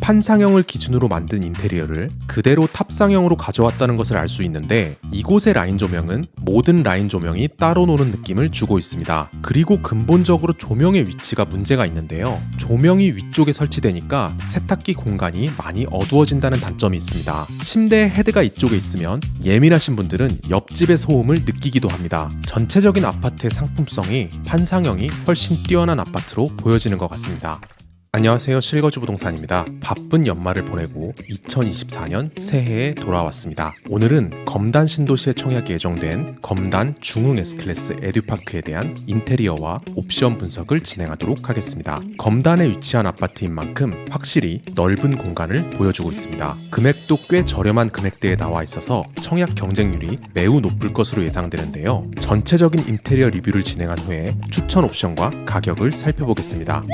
판상형을 기준으로 만든 인테리어를 그대로 탑상형으로 가져왔다는 것을 알 수 있는데, 이곳의 라인 조명은 모든 라인 조명이 따로 노는 느낌을 주고 있습니다. 그리고 근본적으로 조명의 위치가 문제가 있는데요. 조명이 위쪽에 설치되니까 세탁기 공간이 많이 어두워진다는 단점이 있습니다. 침대의 헤드가 이쪽에 있으면 예민하신 분들은 옆집의 소음을 느끼기도 합니다. 전체적인 아파트의 상품성이 판상형이 훨씬 뛰어난 아파트로 보여지는 것 같습니다. 안녕하세요, 실거주 부동산입니다. 바쁜 연말을 보내고 2024년 새해에 돌아왔습니다. 오늘은 검단 신도시에 청약이 예정된 검단 중흥 S클래스 에듀파크에 대한 인테리어와 옵션 분석을 진행하도록 하겠습니다. 검단에 위치한 아파트인 만큼 확실히 넓은 공간을 보여주고 있습니다. 금액도 꽤 저렴한 금액대에 나와 있어서 청약 경쟁률이 매우 높을 것으로 예상되는데요. 전체적인 인테리어 리뷰를 진행한 후에 추천 옵션과 가격을 살펴보겠습니다.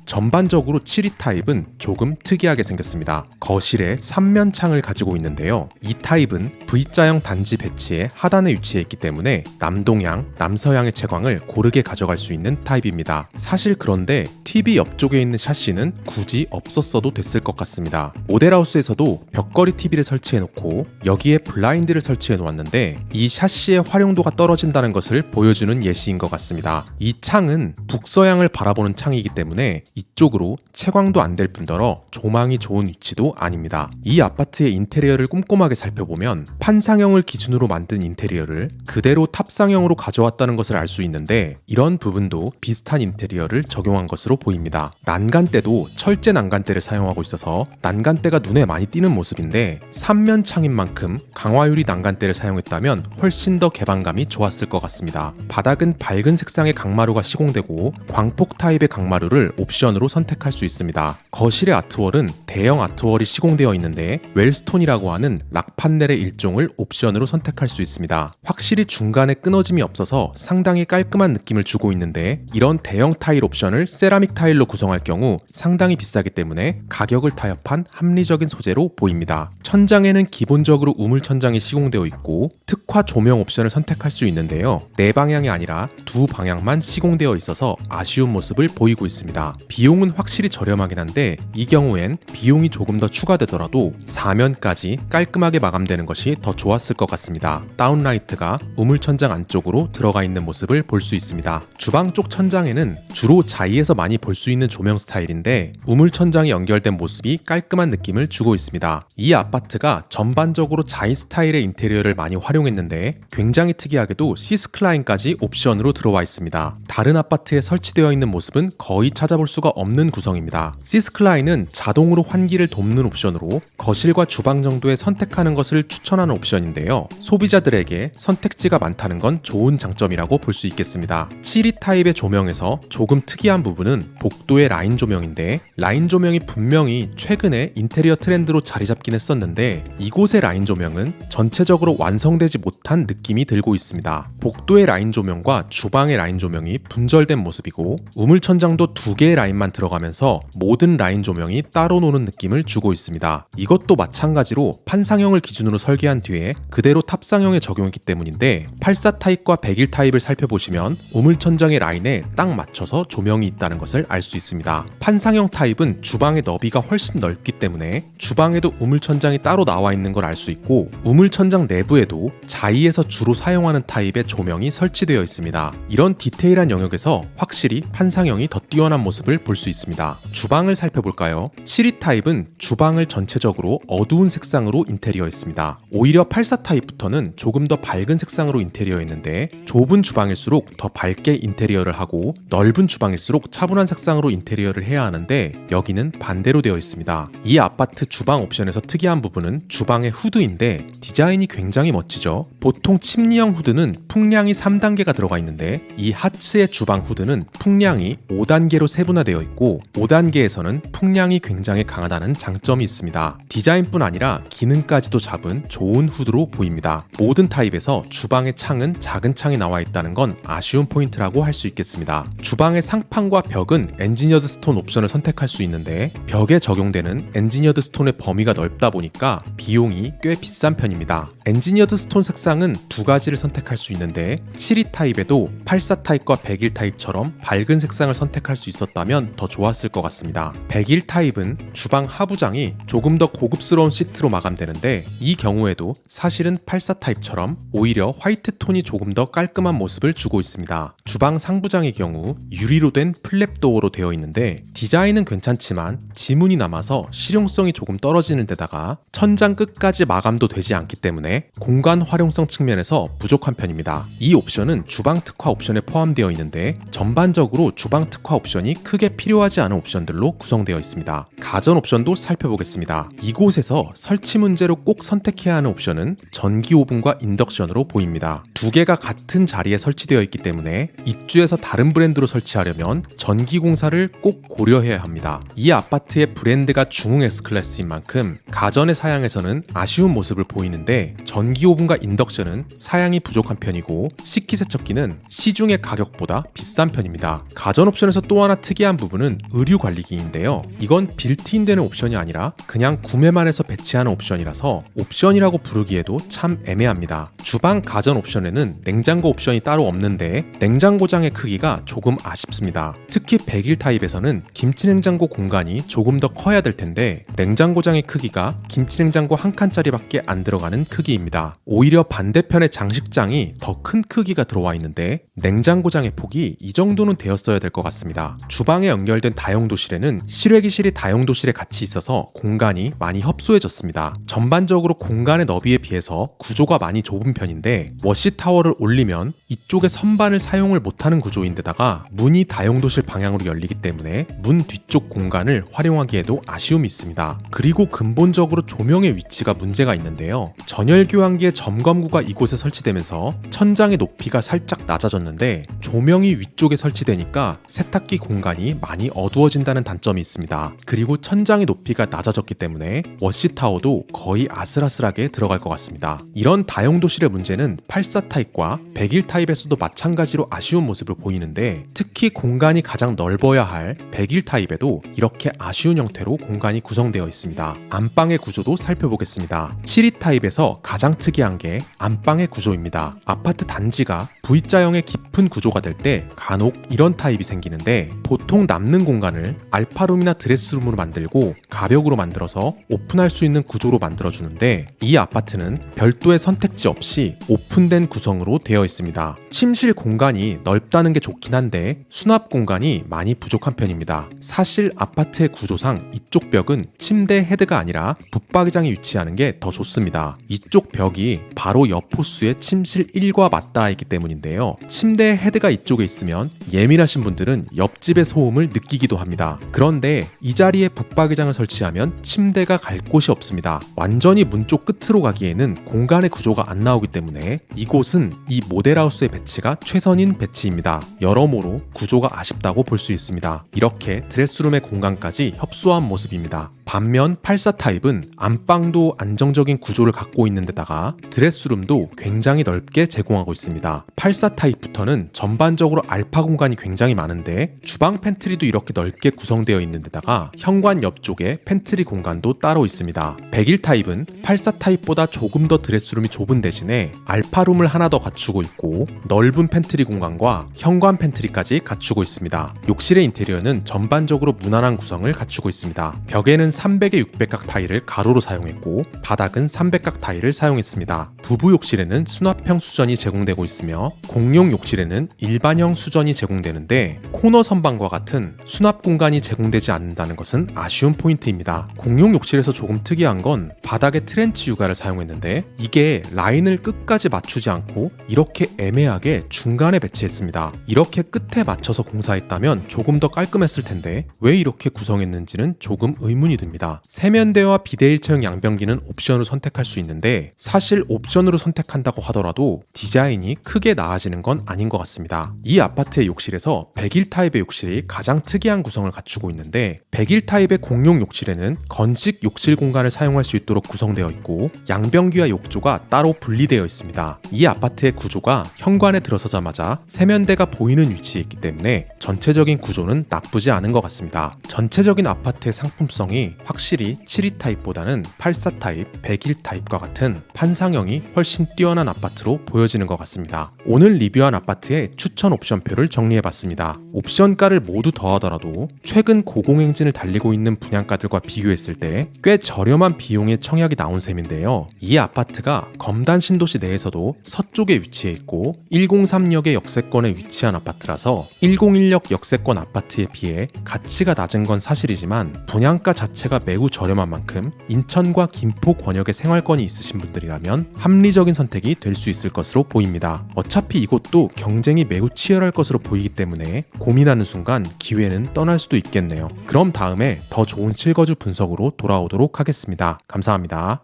전반적으로 7위 타입은 조금 특이하게 생겼습니다. 거실에 3면 창을 가지고 있는데요. 이 타입은 V자형 단지 배치에 하단에 위치해 있기 때문에 남동향, 남서향의 채광을 고르게 가져갈 수 있는 타입입니다. 사실 그런데 TV 옆쪽에 있는 샤시는 굳이 없었어도 됐을 것 같습니다. 모델하우스에서도 벽걸이 TV를 설치해 놓고 여기에 블라인드를 설치해 놓았는데 이 샤시의 활용도가 떨어진다는 것을 보여주는 예시인 것 같습니다. 이 창은 북서향을 바라보는 창이기 때문에 이쪽으로 채광도 안 될 뿐더러 조망이 좋은 위치도 아닙니다. 이 아파트의 인테리어를 꼼꼼하게 살펴보면 판상형을 기준으로 만든 인테리어를 그대로 탑상형으로 가져왔다는 것을 알 수 있는데, 이런 부분도 비슷한 인테리어를 적용한 것으로 보입니다. 난간대도 철제 난간대를 사용하고 있어서 난간대가 눈에 많이 띄는 모습인데, 3면 창인 만큼 강화유리 난간대를 사용했다면 훨씬 더 개방감이 좋았을 것 같습니다. 바닥은 밝은 색상의 강마루가 시공되고 광폭 타입의 강마루를 옵션으로 선택할 수 있습니다. 거실의 아트월은 대형 아트월이 시공되어 있는데 웰스톤이라고 하는 락 판넬의 일종을 옵션으로 선택할 수 있습니다. 확실히 중간에 끊어짐이 없어서 상당히 깔끔한 느낌을 주고 있는데, 이런 대형 타일 옵션을 세라믹 타일로 구성할 경우 상당히 비싸기 때문에 가격을 타협한 합리적인 소재로 보입니다. 천장에는 기본적으로 우물 천장이 시공되어 있고 특화 조명 옵션을 선택할 수 있는데요. 네 방향이 아니라 두 방향만 시공되어 있어서 아쉬운 모습을 보이고 있습니다. 비용은 확실히 저렴하긴 한데 이 경우엔 비용이 조금 더 추가되더라도 4면까지 깔끔하게 마감되는 것이 더 좋았을 것 같습니다. 다운라이트가 우물천장 안쪽으로 들어가 있는 모습을 볼 수 있습니다. 주방 쪽 천장에는 주로 자이에서 많이 볼 수 있는 조명 스타일인데 우물천장이 연결된 모습이 깔끔한 느낌을 주고 있습니다. 이 아파트가 전반적으로 자이 스타일의 인테리어를 많이 활용했는데 굉장히 특이하게도 시스클라인까지 옵션으로 들어와 있습니다. 다른 아파트에 설치되어 있는 모습은 거의 찾아볼 수가 없는 구성입니다. 시스클라인은 자동으로 환기를 돕는 옵션으로 거실과 주방 정도에 선택하는 것을 추천하는 옵션인데요. 소비자들에게 선택지가 많다는 건 좋은 장점이라고 볼 수 있겠습니다. 7위 타입의 조명에서 조금 특이한 부분은 복도의 라인 조명인데, 라인 조명이 분명히 최근에 인테리어 트렌드로 자리 잡긴 했었는데 이곳의 라인 조명은 전체적으로 완성되지 못한 느낌이 들고 있습니다. 복도의 라인 조명과 주방의 라인 조명이 분절된 모습이고 우물천장도 두 개의 라인만 들어가면서 모든 라인 조명이 따로 노는 느낌을 주고 있습니다. 이것도 마찬가지로 판상형을 기준으로 설계한 뒤에 그대로 탑상형에 적용했기 때문인데, 84 타입과 101 타입을 살펴보시면 우물천장의 라인에 딱 맞춰서 조명이 있다는 것을 알 수 있습니다. 판상형 타입은 주방의 너비가 훨씬 넓기 때문에 주방에도 우물천장이 따로 나와 있는 걸 알 수 있고, 우물천장 내부에도 자이에서 주로 사용하는 타입의 조명이 설치되어 있습니다. 이런 디테일한 영역에서 확실히 판상형이 더 뛰어난 모습을 볼 수 있습니다. 주방을 살펴볼까요? 7위 타입은 주방을 전체적으로 어두운 색상으로 인테리어했습니다. 오히려 84 타입부터는 조금 더 밝은 색상으로 인테리어했는데, 좁은 주방일수록 더 밝게 인테리어를 하고 넓은 주방일수록 차분한 색상으로 인테리어를 해야 하는데 여기는 반대로 되어 있습니다. 이 아파트 주방 옵션에서 특이한 부분은 주방의 후드인데 디자인이 굉장히 멋지죠. 보통 침리형 후드는 풍량이 3단계가 들어가 있는데 이 하츠의 주방 후드는 풍량이 5단계로 세분화되어 있고 5단계에서는 풍량이 굉장히 강하다는 장점이 있습니다. 디자인뿐 아니라 기능까지도 잡은 좋은 후드로 보입니다. 모든 타입에서 주방의 창은 작은 창이 나와 있다는 건 아쉬운 포인트라고 할 수 있겠습니다. 주방의 상판과 벽은 엔지니어드 스톤 옵션을 선택할 수 있는데 벽에 적용되는 엔지니어드 스톤의 범위가 넓다 보니까 비용이 꽤 비싼 편입니다. 엔지니어드 스톤 색상은 두 가지를 선택할 수 있는데 7위 타입에도 84 타입과 101 타입처럼 밝은 색상을 선택할 수 있었다면 했으면 더 좋았을 것 같습니다. 101 타입은 주방 하부장이 조금 더 고급스러운 시트로 마감되는데 이 경우에도 사실은 84 타입처럼 오히려 화이트 톤이 조금 더 깔끔한 모습을 주고 있습니다. 주방 상부장의 경우 유리로 된 플랩도어로 되어 있는데 디자인은 괜찮지만 지문이 남아서 실용성이 조금 떨어지는 데다가 천장 끝까지 마감도 되지 않기 때문에 공간 활용성 측면에서 부족한 편입니다. 이 옵션은 주방 특화 옵션에 포함되어 있는데 전반적으로 주방 특화 옵션이 크게 필요하지 않은 옵션들로 구성되어 있습니다. 가전 옵션도 살펴보겠습니다. 이곳에서 설치 문제로 꼭 선택해야 하는 옵션은 전기 오븐과 인덕션으로 보입니다. 두 개가 같은 자리에 설치되어 있기 때문에 입주해서 다른 브랜드로 설치하려면 전기 공사를 꼭 고려해야 합니다. 이 아파트의 브랜드가 중흥 S클래스인 만큼 가전의 사양에서는 아쉬운 모습을 보이는데 전기 오븐과 인덕션은 사양이 부족한 편이고 식기세척기는 시중의 가격보다 비싼 편입니다. 가전 옵션에서 또 하나 특이한 부분은 의류 관리기인데요. 이건 빌트인 되는 옵션이 아니라 그냥 구매만 해서 배치하는 옵션이라서 옵션이라고 부르기에도 참 애매합니다. 주방 가전 옵션에는 냉장고 옵션이 따로 없는데 냉장고장의 크기가 조금 아쉽습니다. 특히 101 타입에서는 김치냉장고 공간이 조금 더 커야 될 텐데 냉장고장의 크기가 김치냉장고 한 칸짜리밖에 안 들어가는 크기입니다. 오히려 반대편의 장식장이 더 큰 크기가 들어와 있는데 냉장고장의 폭이 이 정도는 되었어야 될 것 같습니다. 주방에 연결된 다용도실에는 실외기실이 다용도실에 같이 있어서 공간이 많이 협소해졌습니다. 전반적으로 공간의 너비에 비해서 구조가 많이 좁은 편인데 워시타워를 올리면 이쪽에 선반을 사용을 못하는 구조인데다가 문이 다용도실 방향으로 열리기 때문에 문 뒤쪽 공간을 활용하기에도 아쉬움이 있습니다. 그리고 근본적으로 조명의 위치가 문제가 있는데요. 전열 교환기의 점검구가 이곳에 설치되면서 천장의 높이가 살짝 낮아졌는데 조명이 위쪽에 설치되니까 세탁기 공간이 많이 어두워진다는 단점이 있습니다. 그리고 천장의 높이가 낮아졌기 때문에 워시타워도 거의 아슬아슬하게 들어갈 것 같습니다. 이런 다용도실의 문제는 84 타입과 101 타입에서도 마찬가지로 아쉬운 모습을 보이는데 특히 공간이 가장 넓어야 할 101 타입에도 이렇게 아쉬운 형태로 공간이 구성되어 있습니다. 안방의 구조도 살펴보겠습니다. 72 타입에서 가장 특이한 게 안방의 구조입니다. 아파트 단지가 V자형의 깊은 구조가 될 때 간혹 이런 타입이 생기는데 보통 남는 공간을 알파룸이나 드레스룸으로 만들고 가벽으로 만들어서 오픈할 수 있는 구조로 만들어주는데 이 아파트는 별도의 선택지 없이 오픈된 구성으로 되어 있습니다. 침실 공간이 넓다는 게 좋긴 한데 수납 공간이 많이 부족한 편입니다. 사실 아파트의 구조상 이쪽 벽은 침대 헤드가 아니라 붙박이장이 위치하는 게 더 좋습니다. 이쪽 벽이 바로 옆 호수의 침실 1과 맞닿아 있기 때문인데요. 침대 헤드가 이쪽에 있으면 예민하신 분들은 옆집의 소음을 느끼기도 합니다. 그런데 이 자리에 붙박이장을 설치하면 침대가 갈 곳이 없습니다. 완전히 문 쪽 끝으로 가기에는 공간의 구조가 안 나오기 때문에 이곳은 이 모델하우스의 배치가 최선인 배치입니다. 여러모로 구조가 아쉽다고 볼 수 있습니다. 이렇게 드레스룸의 공간까지 협소한 모습입니다. 반면 84 타입은 안방도 안정적인 구조를 갖고 있는 데다가 드레스룸도 굉장히 넓게 제공하고 있습니다. 84 타입부터는 전반적으로 알파 공간이 굉장히 많은데 주방 팬트리도 이렇게 넓게 구성되어 있는 데다가 현관 옆쪽에 팬트리 공간도 따로 있습니다. 101 타입은 84 타입보다 조금 더 드레스룸이 좁은 대신에 알파룸을 하나 더 갖추고 있고 넓은 팬트리 공간과 현관 팬트리까지 갖추고 있습니다. 욕실의 인테리어는 전반적으로 무난한 구성을 갖추고 있습니다. 벽에는 300의 600각 타일을 가로로 사용했고 바닥은 300각 타일을 사용했습니다. 부부 욕실에는 수납형 수전이 제공되고 있으며 공용 욕실에는 일반형 수전이 제공되는데 코너 선반과 같은 수납 공간이 제공되지 않는다는 것은 아쉬운 포인트입니다. 공용 욕실에서 조금 특이한 건 바닥에 트렌치 유가를 사용했는데 이게 라인을 끝까지 맞추지 않고 이렇게 애매하게 중간에 배치했습니다. 이렇게 끝에 맞춰서 공사했다면 조금 더 깔끔했을 텐데 왜 이렇게 구성했는지는 조금 의문이 듭니다. 세면대와 비대 일체형 양변기는 옵션으로 선택할 수 있는데 사실 옵션으로 선택한다고 하더라도 디자인이 크게 나아지는 건 아닌 것 같습니다. 이 아파트의 욕실에서 101 타입의 욕실이 가장 특이한 구성을 갖추고 있는데 101 타입의 공용 욕실에는 건식 욕실 공간을 사용할 수 있도록 구성되어 있고 양변기와 욕조가 따로 분리되어 있습니다. 이 아파트의 구조가 현관에 들어서자마자 세면대가 보이는 위치에 있기 때문에 전체적인 구조는 나쁘지 않은 것 같습니다. 전체적인 아파트의 상품성이 확실히 72 타입보다는 84 타입, 101 타입과 같은 판상형이 훨씬 뛰어난 아파트로 보여지는 것 같습니다. 오늘 리뷰한 아파트의 추천 옵션표를 정리해봤습니다. 옵션가를 모두 더하더라도 최근 고공행진을 달리고 있는 분양가들과 비교했을 때 꽤 저렴한 비용의 청약이 나온 셈인데요. 이 아파트가 검단 신도시 내에서도 서쪽에 위치해 있고 103역의 역세권에 위치한 아파트라서 101역 역세권 아파트에 비해 가치가 낮은 건 사실이지만 분양가 자체가 매우 저렴한 만큼 인천과 김포 권역의 생활권이 있으신 분들이라면 합리적인 선택이 될 수 있을 것으로 보입니다. 어차피 이곳도 경쟁이 매우 치열할 것으로 보이기 때문에 고민하는 순간 기회는 떠날 수도 있겠네요. 그럼 다음에 더 좋은 실거주 분석으로 돌아오도록 하겠습니다. 감사합니다.